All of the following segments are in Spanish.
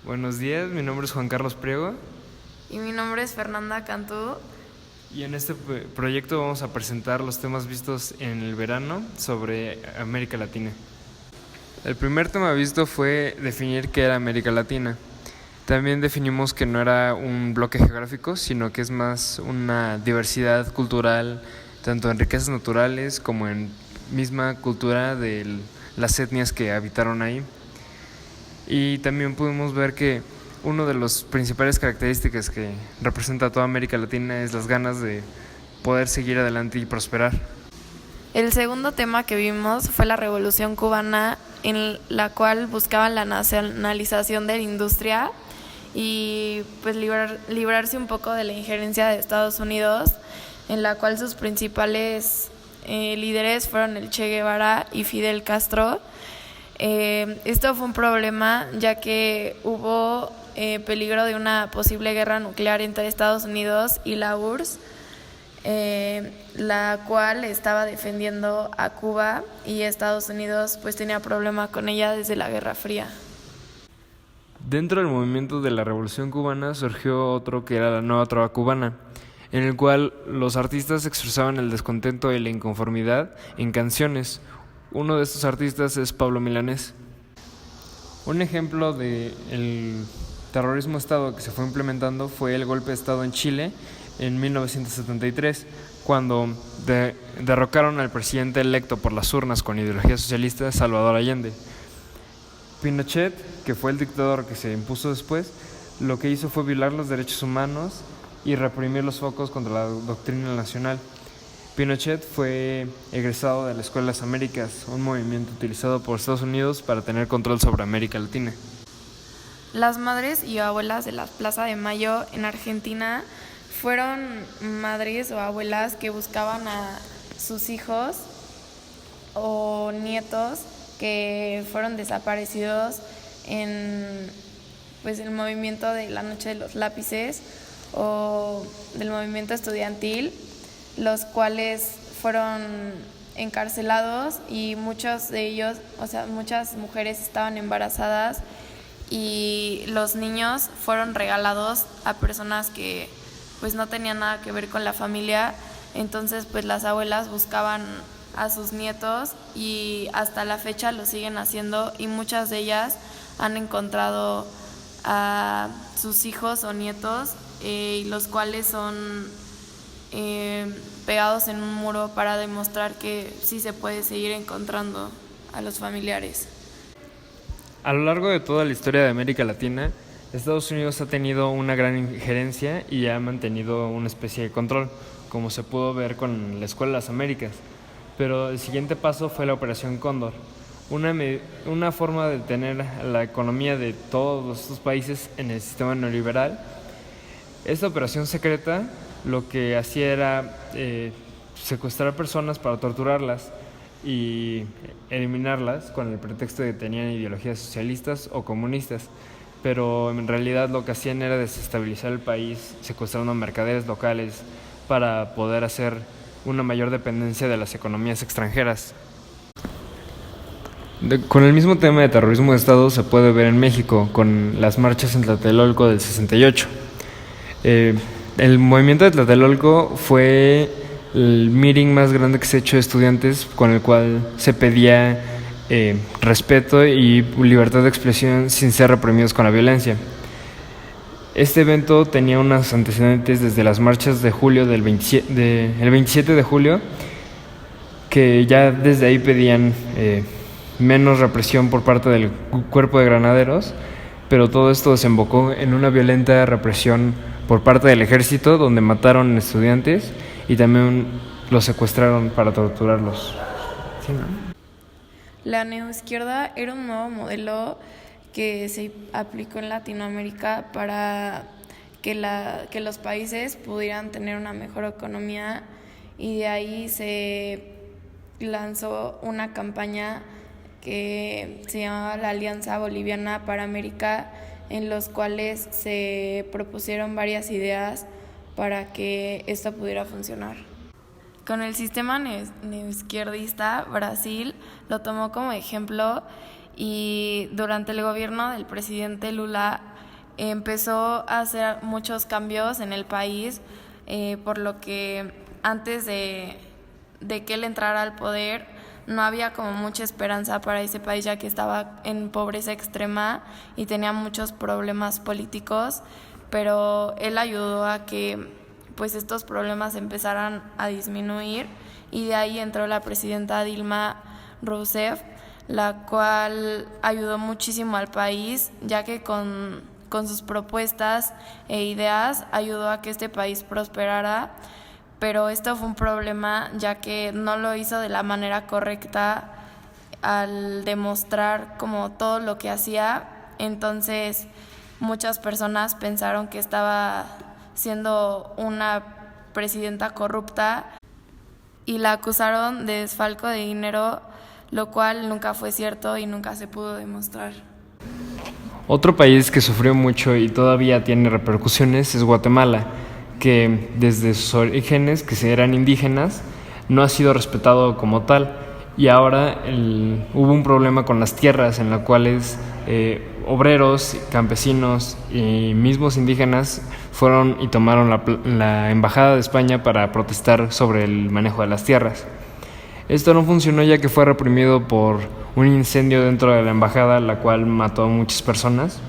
Buenos días, mi nombre es Juan Carlos Priego Y mi nombre es Fernanda Cantú. y en este proyecto vamos a presentar los temas vistos en el verano sobre América Latina. El primer tema visto fue definir qué era América Latina. También definimos que no era un bloque geográfico, sino que es más una diversidad cultural, tanto en riquezas naturales como en misma cultura de las etnias que habitaron ahí. Y también pudimos ver que una de las principales características que representa a toda América Latina es las ganas de poder seguir adelante y prosperar. El segundo tema que vimos fue la Revolución Cubana, en la cual buscaban la nacionalización de la industria y pues librarse un poco de la injerencia de Estados Unidos, en la cual sus principales líderes fueron el Che Guevara y Fidel Castro. Esto fue un problema ya que hubo peligro de una posible guerra nuclear entre Estados Unidos y la URSS, la cual estaba defendiendo a Cuba, y Estados Unidos pues tenía problema con ella desde la Guerra Fría. Dentro del movimiento de la Revolución Cubana surgió otro que era la Nueva Trova Cubana, en el cual los artistas expresaban el descontento y la inconformidad en canciones. Uno de estos artistas es Pablo Milanés. Un ejemplo del terrorismo de Estado que se fue implementando fue el golpe de Estado en Chile en 1973, cuando derrocaron al presidente electo por las urnas con ideología socialista, Salvador Allende. Pinochet, que fue el dictador que se impuso después, lo que hizo fue violar los derechos humanos y reprimir los focos contra la doctrina nacional. Pinochet fue egresado de la Escuela de las Américas, un movimiento utilizado por Estados Unidos para tener control sobre América Latina. Las madres y abuelas de la Plaza de Mayo en Argentina fueron madres o abuelas que buscaban a sus hijos o nietos que fueron desaparecidos en el movimiento de la Noche de los Lápices o del movimiento estudiantil, los cuales fueron encarcelados, y muchos de ellos, muchas mujeres estaban embarazadas, y los niños fueron regalados a personas que pues no tenían nada que ver con la familia. Entonces pues las abuelas buscaban a sus nietos, y hasta la fecha lo siguen haciendo, y muchas de ellas han encontrado a sus hijos o nietos, y los cuales son pegados en un muro para demostrar que sí se puede seguir encontrando a los familiares. A lo largo de toda la historia de América Latina, Estados Unidos ha tenido una gran injerencia y ha mantenido una especie de control, como se pudo ver con la Escuela de las Américas. Pero el siguiente paso fue la Operación Cóndor, una forma de tener la economía de todos estos países en el sistema neoliberal. Esta operación secreta lo que hacía era secuestrar personas para torturarlas y eliminarlas con el pretexto de que tenían ideologías socialistas o comunistas, pero en realidad lo que hacían era desestabilizar el país, secuestrando mercaderes locales para poder hacer una mayor dependencia de las economías extranjeras. Con el mismo tema de terrorismo de Estado se puede ver en México con las marchas en Tlatelolco del 68. El movimiento de Tlatelolco fue el meeting más grande que se ha hecho de estudiantes, con el cual se pedía respeto y libertad de expresión sin ser reprimidos con la violencia. Este evento tenía unos antecedentes desde las marchas de julio el 27 de julio, que ya desde ahí pedían menos represión por parte del cuerpo de granaderos, pero todo esto desembocó en una violenta represión por parte del ejército, donde mataron estudiantes y también los secuestraron para torturarlos. ¿Sí, no? La neoizquierda era un nuevo modelo que se aplicó en Latinoamérica para que los países pudieran tener una mejor economía, y de ahí se lanzó una campaña que se llamaba la Alianza Boliviana para América, en los cuales se propusieron varias ideas para que esto pudiera funcionar. Con el sistema neoizquierdista, Brasil lo tomó como ejemplo, y durante el gobierno del presidente Lula empezó a hacer muchos cambios en el país, por lo que antes de que él entrara al poder no había como mucha esperanza para ese país, ya que estaba en pobreza extrema y tenía muchos problemas políticos, pero él ayudó a que pues estos problemas empezaran a disminuir, y de ahí entró la presidenta Dilma Rousseff, la cual ayudó muchísimo al país, ya que con sus propuestas e ideas ayudó a que este país prosperara, pero esto fue un problema ya que no lo hizo de la manera correcta al demostrar como todo lo que hacía. Entonces muchas personas pensaron que estaba siendo una presidenta corrupta y la acusaron de desfalco de dinero, lo cual nunca fue cierto y nunca se pudo demostrar. Otro país que sufrió mucho y todavía tiene repercusiones es Guatemala, que desde sus orígenes, que eran indígenas, no ha sido respetado como tal, y ahora hubo un problema con las tierras en las cuales obreros, campesinos y mismos indígenas fueron y tomaron la embajada de España para protestar sobre el manejo de las tierras. Esto no funcionó, ya que fue reprimido por un incendio dentro de la embajada, la cual mató a muchas personas,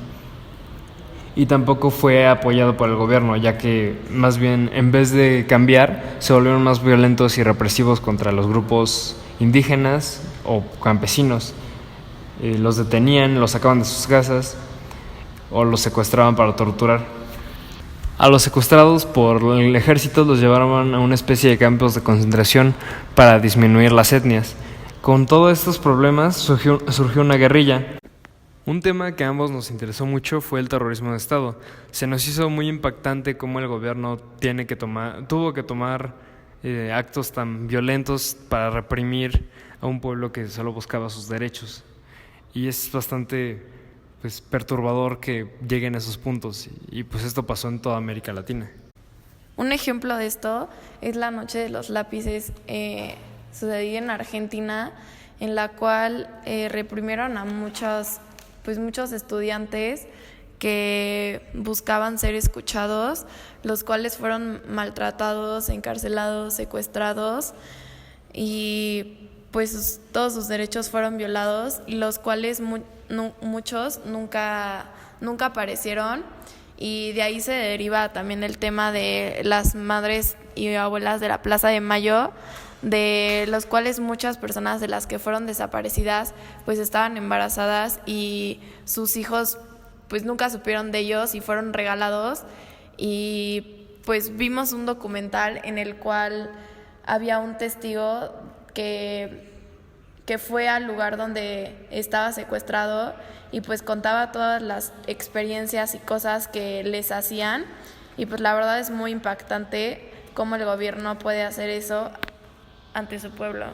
y tampoco fue apoyado por el gobierno, ya que más bien en vez de cambiar se volvieron más violentos y represivos contra los grupos indígenas o campesinos. Los detenían, los sacaban de sus casas o los secuestraban para torturar. A los secuestrados por el ejército los llevaron a una especie de campos de concentración para disminuir las etnias. Con todos estos problemas surgió una guerrilla. Un tema que a ambos nos interesó mucho fue el terrorismo de Estado. Se nos hizo muy impactante cómo el gobierno tuvo que tomar actos tan violentos para reprimir a un pueblo que solo buscaba sus derechos. Y es bastante perturbador que lleguen a esos puntos, y pues esto pasó en toda América Latina. Un ejemplo de esto es la Noche de los Lápices, sucedida en Argentina, en la cual reprimieron a muchos estudiantes que buscaban ser escuchados, los cuales fueron maltratados, encarcelados, secuestrados, y pues todos sus derechos fueron violados, y los cuales muchos nunca aparecieron, y de ahí se deriva también el tema de las madres y abuelas de la Plaza de Mayo, de los cuales muchas personas de las que fueron desaparecidas pues estaban embarazadas, y sus hijos pues nunca supieron de ellos y fueron regalados. Y pues vimos un documental en el cual había un testigo que fue al lugar donde estaba secuestrado y pues contaba todas las experiencias y cosas que les hacían, y pues la verdad es muy impactante cómo el gobierno puede hacer eso ante su pueblo.